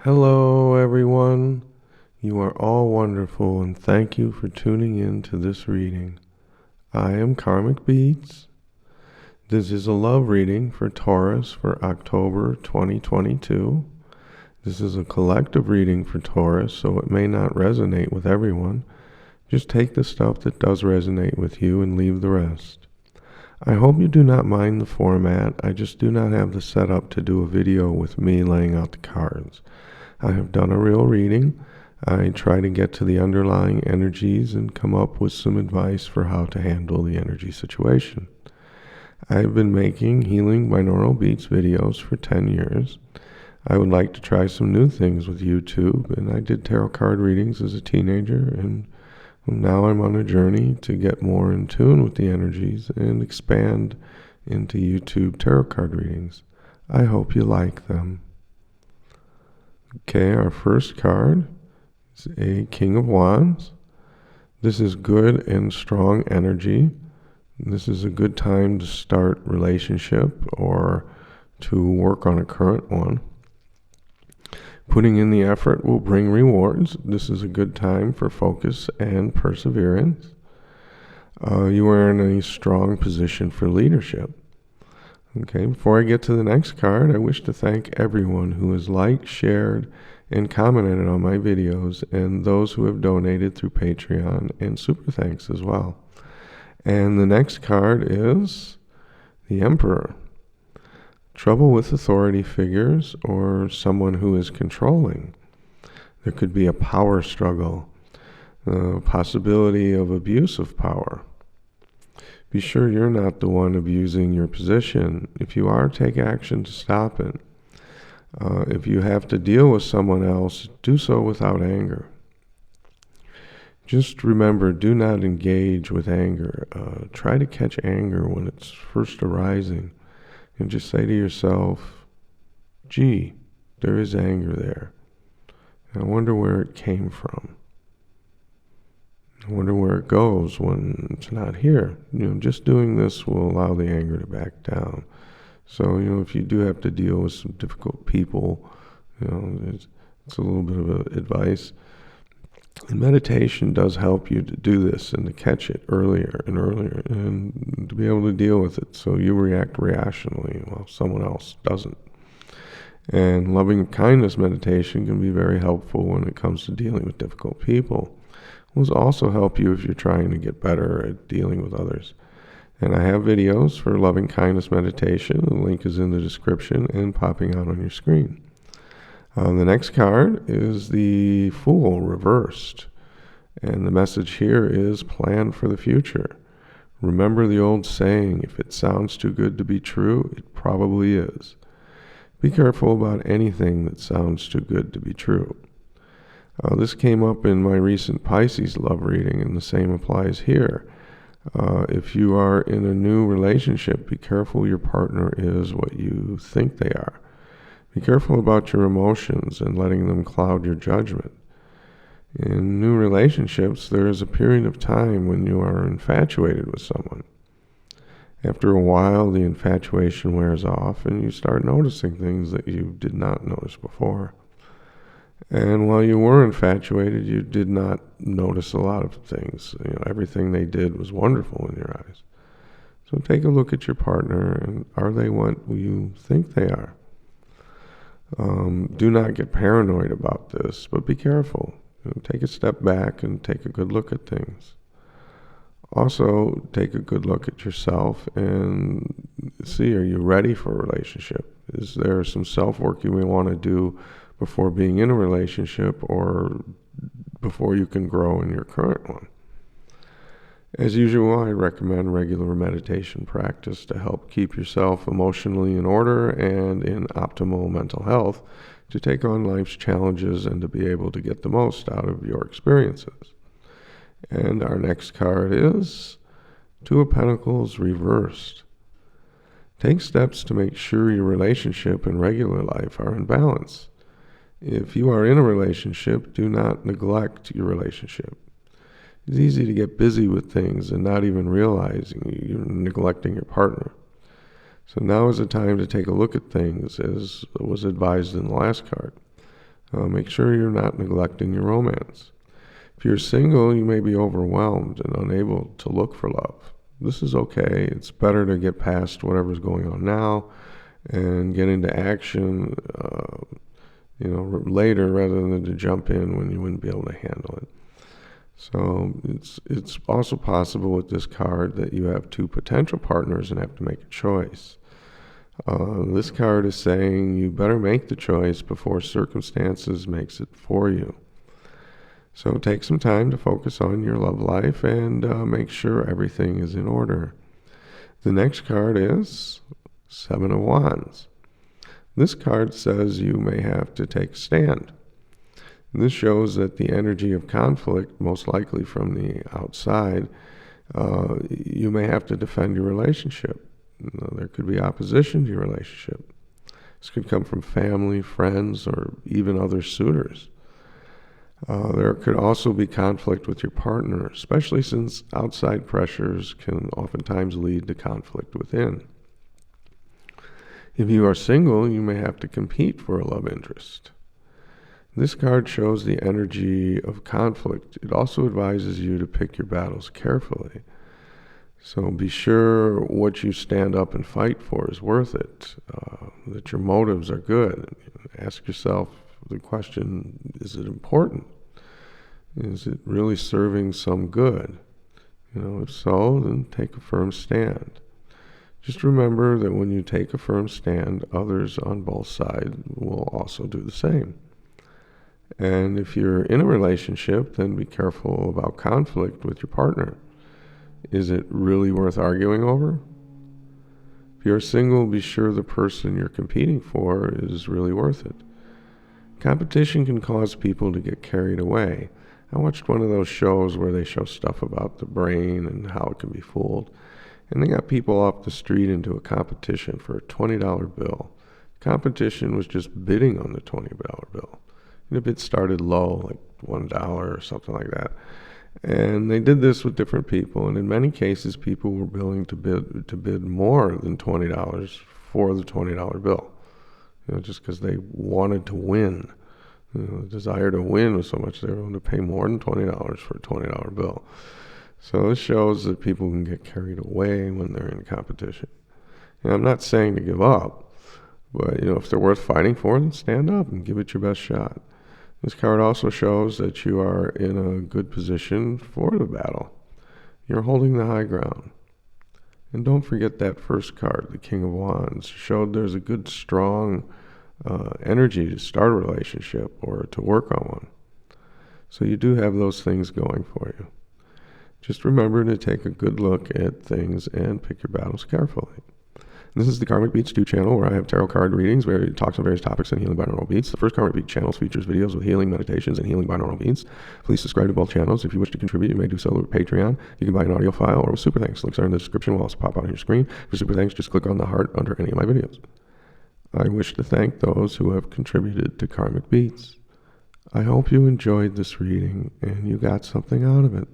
Hello, everyone. You are all wonderful, and thank you for tuning in to this reading. I am Karmic Beats. This is a love reading for Taurus for October 2022. This is a collective reading for Taurus, so it may not resonate with everyone. Just take the stuff that does resonate with you and leave the rest. I hope you do not mind the format. I just do not have the setup to do a video with me laying out the cards. I have done a real reading. I try to get to the underlying energies and come up with some advice for how to handle the energy situation. I've been making healing binaural beats videos for 10 years. I would like to try some new things with YouTube, and I did tarot card readings as a teenager, and now I'm on a journey to get more in tune with the energies and expand into YouTube tarot card readings. I hope you like them. Okay, our first card is a King of Wands. This is good and strong energy. This is a good time to start relationship or to work on a current one. Putting in the effort will bring rewards. This is a good time for focus and perseverance. You are in a strong position for leadership. Okay, before I get to the next card, I wish to thank everyone who has liked, shared, and commented on my videos, and those who have donated through Patreon and Super Thanks as well. And the next card is the Emperor. Trouble with authority figures or someone who is controlling. There could be a power struggle, possibility of abuse of power. Be sure you're not the one abusing your position. If you are, take action to stop it. If you have to deal with someone else, do so without anger. Just remember, do not engage with anger. Try to catch anger when it's first arising. And just say to yourself, gee, there is anger there. And I wonder where it came from. I wonder where it goes when it's not here. Just doing this will allow the anger to back down. So, if you do have to deal with some difficult people, it's a little bit of advice. And meditation does help you to do this and to catch it earlier and earlier and to be able to deal with it so you react rationally while someone else doesn't. And loving kindness meditation can be very helpful when it comes to dealing with difficult people. It will also help you if you're trying to get better at dealing with others. And I have videos for loving kindness meditation. The link is in the description and popping out on your screen. The next card is the Fool reversed. And the message here is plan for the future. Remember the old saying, if it sounds too good to be true, it probably is. Be careful about anything that sounds too good to be true. This came up in my recent Pisces love reading, and the same applies here. If you are in a new relationship, be careful your partner is what you think they are. Be careful about your emotions and letting them cloud your judgment. In new relationships, there is a period of time when you are infatuated with someone. After a while, the infatuation wears off and you start noticing things that you did not notice before. And while you were infatuated, you did not notice a lot of things. Everything they did was wonderful in your eyes. So take a look at your partner, and are they what you think they are? Do not get paranoid about this, but be careful. Take a step back and take a good look at things. Also, take a good look at yourself and see, are you ready for a relationship? Is there some self-work you may want to do before being in a relationship or before you can grow in your current one? As usual, I recommend regular meditation practice to help keep yourself emotionally in order and in optimal mental health to take on life's challenges and to be able to get the most out of your experiences. And our next card is Two of Pentacles reversed. Take steps to make sure your relationship and regular life are in balance. If you are in a relationship, do not neglect your relationship. It's easy to get busy with things and not even realizing you're neglecting your partner. So now is the time to take a look at things, as was advised in the last card. Make sure you're not neglecting your romance. If you're single, you may be overwhelmed and unable to look for love. This is okay. It's better to get past whatever's going on now and get into action, later rather than to jump in when you wouldn't be able to handle it. So it's also possible with this card that you have two potential partners and have to make a choice. This card is saying you better make the choice before circumstances makes it for you. So take some time to focus on your love life and make sure everything is in order. The next card is Seven of Wands. This card says you may have to take a stand. This shows that the energy of conflict, most likely from the outside, you may have to defend your relationship. There could be opposition to your relationship. This could come from family, friends, or even other suitors. There could also be conflict with your partner, especially since outside pressures can oftentimes lead to conflict within. If you are single, you may have to compete for a love interest. This card shows the energy of conflict. It also advises you to pick your battles carefully. So be sure what you stand up and fight for is worth it, that your motives are good. Ask yourself the question, is it important? Is it really serving some good? If so, then take a firm stand. Just remember that when you take a firm stand, others on both sides will also do the same. And if you're in a relationship, then be careful about conflict with your partner. Is it really worth arguing over? If you're single, be sure the person you're competing for is really worth it. Competition can cause people to get carried away. I watched one of those shows where they show stuff about the brain and how it can be fooled. And they got people off the street into a competition for a $20 bill. Competition was just bidding on the $20 bill. And if it started low, like $1 or something like that. And they did this with different people. And in many cases, people were willing to bid more than $20 for the $20 bill. Just because they wanted to win. The desire to win was so much they were willing to pay more than $20 for a $20 bill. So this shows that people can get carried away when they're in competition. And I'm not saying to give up, but if they're worth fighting for, then stand up and give it your best shot. This card also shows that you are in a good position for the battle. You're holding the high ground. And don't forget that first card, the King of Wands, showed there's a good, strong energy to start a relationship or to work on one. So you do have those things going for you. Just remember to take a good look at things and pick your battles carefully. This is the Karmic Beats 2 channel, where I have tarot card readings where it talks on various topics and healing binaural beats. The first Karmic Beat channel features videos with healing meditations and healing binaural beats. Please subscribe to both channels. If you wish to contribute, you may do so through Patreon. You can buy an audio file or with Super Thanks. Links are in the description. Will also pop out on your screen. For Super Thanks, just click on the heart under any of my videos. I wish to thank those who have contributed to Karmic Beats. I hope you enjoyed this reading and you got something out of it.